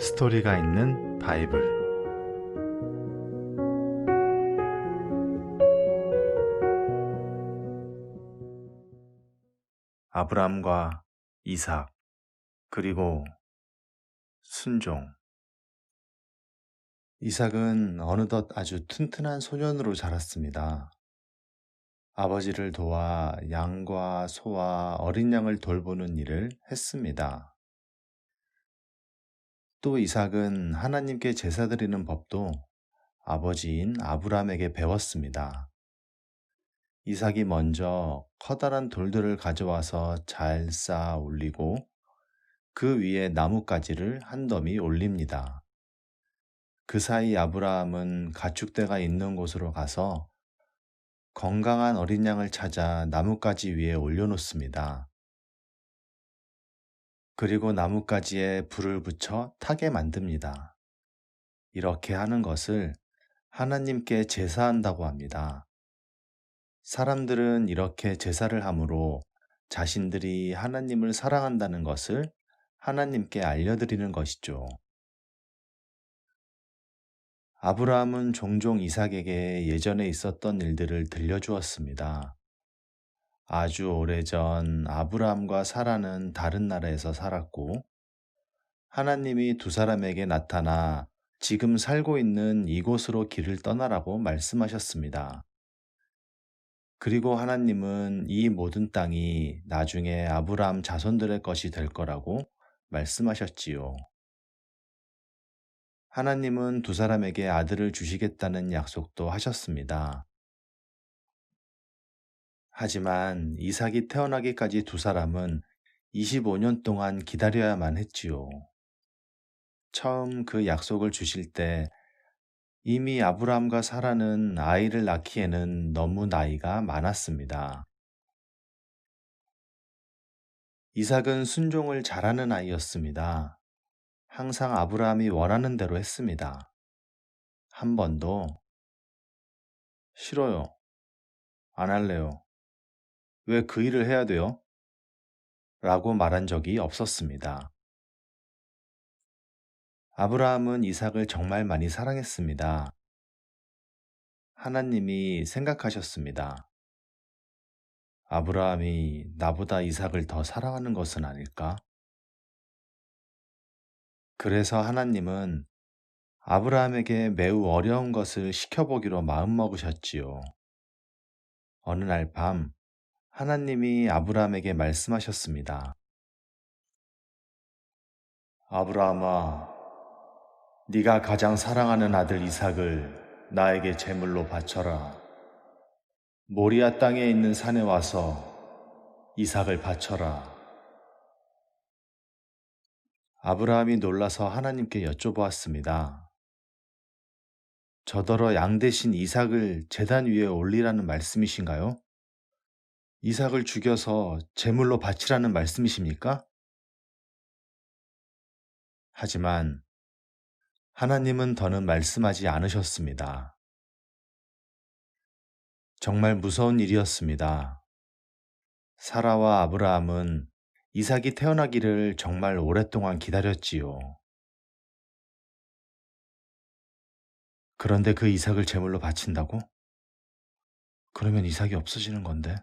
스토리가 있는 바이블. 아브람과 이삭, 그리고 순종. 이삭은 어느덧 아주 튼튼한 소년으로 자랐습니다. 아버지를 도와 양과 소와 어린 양을 돌보는 일을 했습니다. 또 이삭은 하나님께 제사 드리는 법도 아버지인 아브람에게 배웠습니다. 이삭이 먼저 커다란 돌들을 가져와서 잘 쌓아 올리고 그 위에 나뭇가지를 한 더미 올립니다. 그 사이 아브라함은 가축대가 있는 곳으로 가서 건강한 어린 양을 찾아 나뭇가지 위에 올려놓습니다. 그리고 나뭇가지에 불을 붙여 타게 만듭니다. 이렇게 하는 것을 하나님께 제사한다고 합니다. 사람들은 이렇게 제사를 함으로 자신들이 하나님을 사랑한다는 것을 하나님께 알려드리는 것이죠. 아브라함은 종종 이삭에게 예전에 있었던 일들을 들려주었습니다. 아주 오래전 아브라함과 사라는 다른 나라에서 살았고, 하나님이 두 사람에게 나타나 지금 살고 있는 이곳으로 길을 떠나라고 말씀하셨습니다. 그리고 하나님은 이 모든 땅이 나중에 아브라함 자손들의 것이 될 거라고 말씀하셨지요. 하나님은 두 사람에게 아들을 주시겠다는 약속도 하셨습니다. 하지만 이삭이 태어나기까지 두 사람은 25년 동안 기다려야만 했지요. 처음 그 약속을 주실 때 이미 아브라함과 사라는 아이를 낳기에는 너무 나이가 많았습니다. 이삭은 순종을 잘하는 아이였습니다. 항상 아브라함이 원하는 대로 했습니다. 한 번도 싫어요, 안 할래요, 왜 그 일을 해야 돼요? 라고 말한 적이 없었습니다. 아브라함은 이삭을 정말 많이 사랑했습니다. 하나님이 생각하셨습니다. 아브라함이 나보다 이삭을 더 사랑하는 것은 아닐까? 그래서 하나님은 아브라함에게 매우 어려운 것을 시켜보기로 마음먹으셨지요. 어느 날 밤, 하나님이 아브라함에게 말씀하셨습니다. 아브라함아, 네가 가장 사랑하는 아들 이삭을 나에게 제물로 바쳐라. 모리아 땅에 있는 산에 와서 이삭을 바쳐라. 아브라함이 놀라서 하나님께 여쭤보았습니다. 저더러 양 대신 이삭을 제단 위에 올리라는 말씀이신가요? 이삭을 죽여서 제물로 바치라는 말씀이십니까? 하지만 하나님은 더는 말씀하지 않으셨습니다. 정말 무서운 일이었습니다. 사라와 아브라함은 이삭이 태어나기를 정말 오랫동안 기다렸지요. 그런데 그 이삭을 제물로 바친다고? 그러면 이삭이 없어지는 건데?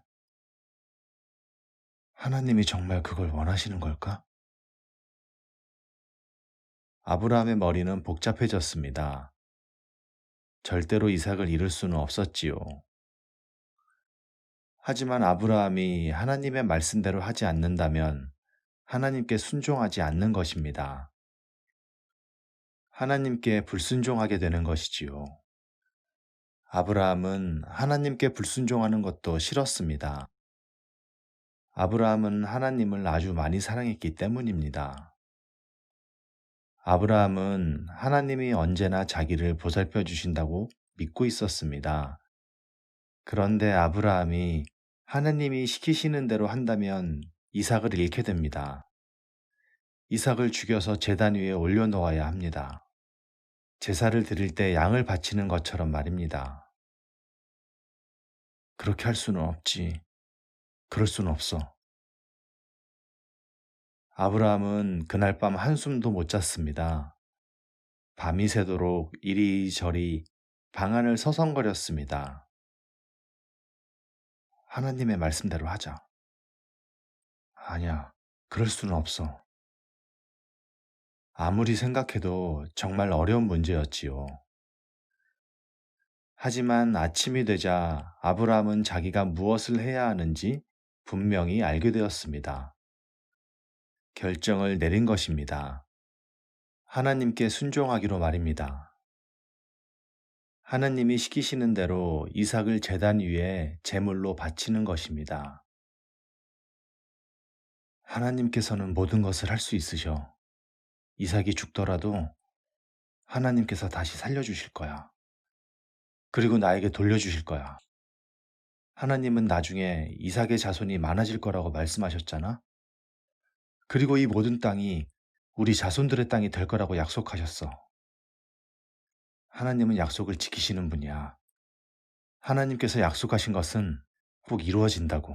하나님이 정말 그걸 원하시는 걸까? 아브라함의 머리는 복잡해졌습니다. 절대로 이삭을 잃을 수는 없었지요. 하지만 아브라함이 하나님의 말씀대로 하지 않는다면 하나님께 순종하지 않는 것입니다. 하나님께 불순종하게 되는 것이지요. 아브라함은 하나님께 불순종하는 것도 싫었습니다. 아브라함은 하나님을 아주 많이 사랑했기 때문입니다. 아브라함은 하나님이 언제나 자기를 보살펴 주신다고 믿고 있었습니다. 그런데 아브라함이 하나님이 시키시는 대로 한다면 이삭을 잃게 됩니다. 이삭을 죽여서 제단 위에 올려놓아야 합니다. 제사를 드릴 때 양을 바치는 것처럼 말입니다. 그렇게 할 수는 없지. 그럴 수는 없어. 아브라함은 그날 밤 한숨도 못 잤습니다. 밤이 새도록 이리저리 방안을 서성거렸습니다. 하나님의 말씀대로 하자. 아니야, 그럴 수는 없어. 아무리 생각해도 정말 어려운 문제였지요. 하지만 아침이 되자 아브라함은 자기가 무엇을 해야 하는지 분명히 알게 되었습니다. 결정을 내린 것입니다. 하나님께 순종하기로 말입니다. 하나님이 시키시는 대로 이삭을 제단 위에 제물로 바치는 것입니다. 하나님께서는 모든 것을 할 수 있으셔. 이삭이 죽더라도 하나님께서 다시 살려주실 거야. 그리고 나에게 돌려주실 거야. 하나님은 나중에 이삭의 자손이 많아질 거라고 말씀하셨잖아? 그리고 이 모든 땅이 우리 자손들의 땅이 될 거라고 약속하셨어. 하나님은 약속을 지키시는 분이야. 하나님께서 약속하신 것은 꼭 이루어진다고.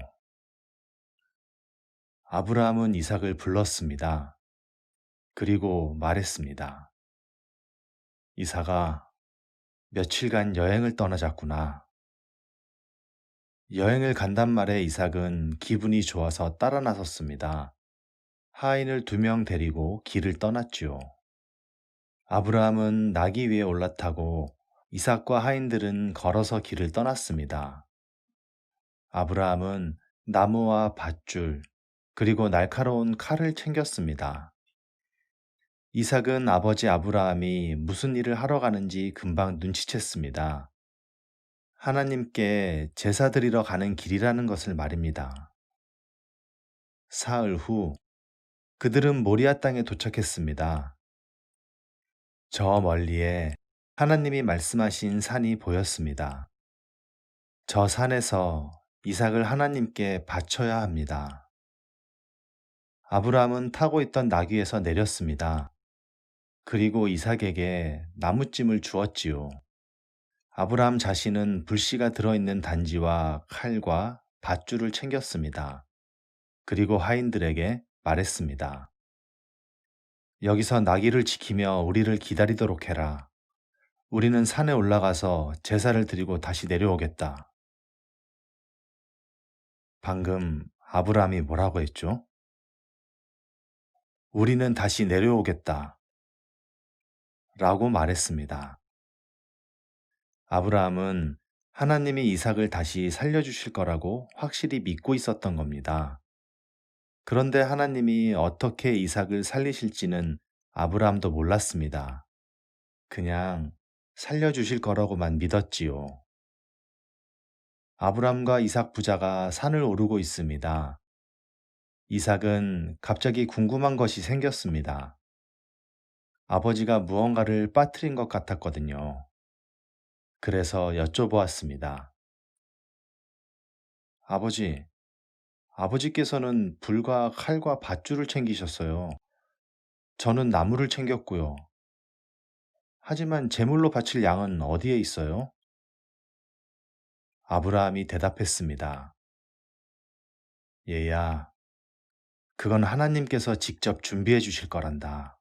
아브라함은 이삭을 불렀습니다. 그리고 말했습니다. 이삭아, 며칠간 여행을 떠나자꾸나. 여행을 간단 말에 이삭은 기분이 좋아서 따라 나섰습니다. 하인을 2명 데리고 길을 떠났지요. 아브라함은 나귀 위에 올라타고 이삭과 하인들은 걸어서 길을 떠났습니다. 아브라함은 나무와 밧줄, 그리고 날카로운 칼을 챙겼습니다. 이삭은 아버지 아브라함이 무슨 일을 하러 가는지 금방 눈치챘습니다. 하나님께 제사 드리러 가는 길이라는 것을 말입니다. 사흘 후 그들은 모리아 땅에 도착했습니다. 저 멀리에 하나님이 말씀하신 산이 보였습니다. 저 산에서 이삭을 하나님께 바쳐야 합니다. 아브라함은 타고 있던 나귀에서 내렸습니다. 그리고 이삭에게 나무찜을 주었지요. 아브라함 자신은 불씨가 들어있는 단지와 칼과 밧줄을 챙겼습니다. 그리고 하인들에게 말했습니다. 여기서 나귀를 지키며 우리를 기다리도록 해라. 우리는 산에 올라가서 제사를 드리고 다시 내려오겠다. 방금 아브라함이 뭐라고 했죠? 우리는 다시 내려오겠다. 라고 말했습니다. 아브라함은 하나님이 이삭을 다시 살려주실 거라고 확실히 믿고 있었던 겁니다. 그런데 하나님이 어떻게 이삭을 살리실지는 아브라함도 몰랐습니다. 그냥 살려주실 거라고만 믿었지요. 아브라함과 이삭 부자가 산을 오르고 있습니다. 이삭은 갑자기 궁금한 것이 생겼습니다. 아버지가 무언가를 빠뜨린 것 같았거든요. 그래서 여쭤보았습니다. 아버지, 아버지께서는 불과 칼과 밧줄을 챙기셨어요. 저는 나무를 챙겼고요. 하지만 제물로 바칠 양은 어디에 있어요? 아브라함이 대답했습니다. 얘야, 그건 하나님께서 직접 준비해 주실 거란다.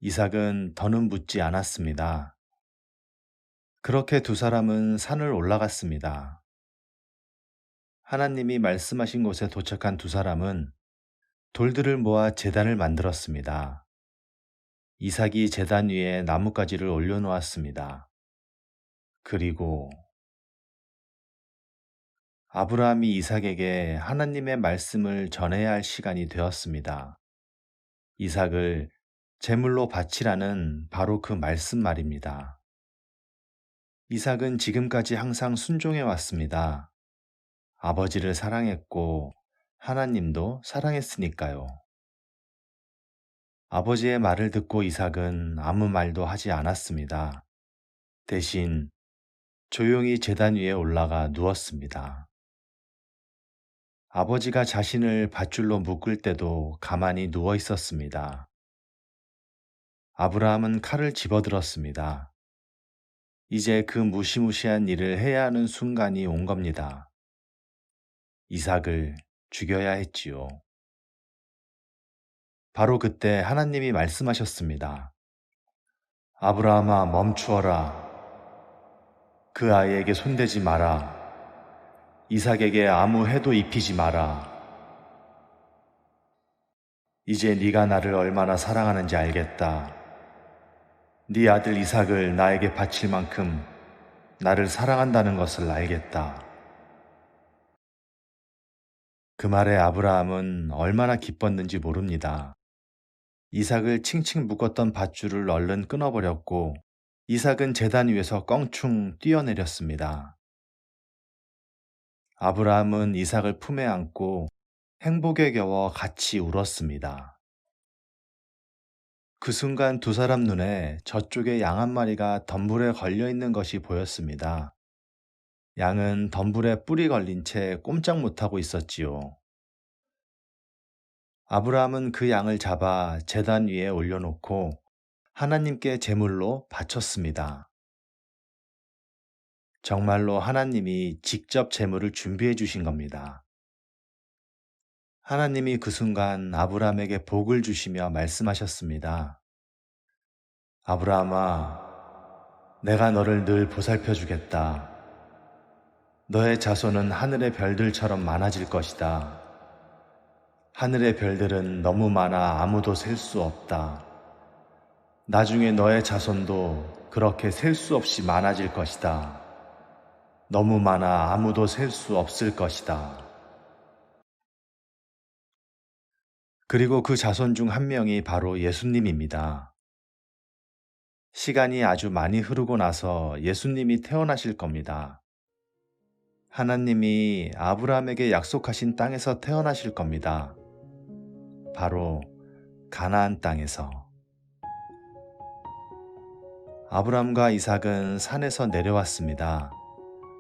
이삭은 더는 묻지 않았습니다. 그렇게 두 사람은 산을 올라갔습니다. 하나님이 말씀하신 곳에 도착한 두 사람은 돌들을 모아 제단을 만들었습니다. 이삭이 제단 위에 나뭇가지를 올려놓았습니다. 그리고 아브라함이 이삭에게 하나님의 말씀을 전해야 할 시간이 되었습니다. 이삭을 제물로 바치라는 바로 그 말씀 말입니다. 이삭은 지금까지 항상 순종해 왔습니다. 아버지를 사랑했고 하나님도 사랑했으니까요. 아버지의 말을 듣고 이삭은 아무 말도 하지 않았습니다. 대신 조용히 제단 위에 올라가 누웠습니다. 아버지가 자신을 밧줄로 묶을 때도 가만히 누워 있었습니다. 아브라함은 칼을 집어들었습니다. 이제 그 무시무시한 일을 해야 하는 순간이 온 겁니다. 이삭을 죽여야 했지요. 바로 그때 하나님이 말씀하셨습니다. 아브라함아, 멈추어라. 그 아이에게 손대지 마라. 이삭에게 아무 해도 입히지 마라. 이제 네가 나를 얼마나 사랑하는지 알겠다. 네 아들 이삭을 나에게 바칠 만큼 나를 사랑한다는 것을 알겠다. 그 말에 아브라함은 얼마나 기뻤는지 모릅니다. 이삭을 칭칭 묶었던 밧줄을 얼른 끊어버렸고 이삭은 제단 위에서 껑충 뛰어내렸습니다. 아브라함은 이삭을 품에 안고 행복에 겨워 같이 울었습니다. 그 순간 두 사람 눈에 저쪽에 양 한 마리가 덤불에 걸려 있는 것이 보였습니다. 양은 덤불에 뿔이 걸린 채 꼼짝 못하고 있었지요. 아브라함은 그 양을 잡아 제단 위에 올려놓고 하나님께 제물로 바쳤습니다. 정말로 하나님이 직접 제물을 준비해 주신 겁니다. 하나님이 그 순간 아브라함에게 복을 주시며 말씀하셨습니다. 아브라함아, 내가 너를 늘 보살펴 주겠다. 너의 자손은 하늘의 별들처럼 많아질 것이다. 하늘의 별들은 너무 많아 아무도 셀 수 없다. 나중에 너의 자손도 그렇게 셀 수 없이 많아질 것이다. 너무 많아 아무도 셀 수 없을 것이다. 그리고 그 자손 중 한 명이 바로 예수님입니다. 시간이 아주 많이 흐르고 나서 예수님이 태어나실 겁니다. 하나님이 아브라함에게 약속하신 땅에서 태어나실 겁니다. 바로 가나안 땅에서. 아브라함과 이삭은 산에서 내려왔습니다.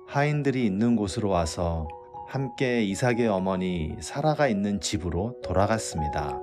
하인들이 있는 곳으로 와서 함께 이삭의 어머니 사라가 있는 집으로 돌아갔습니다.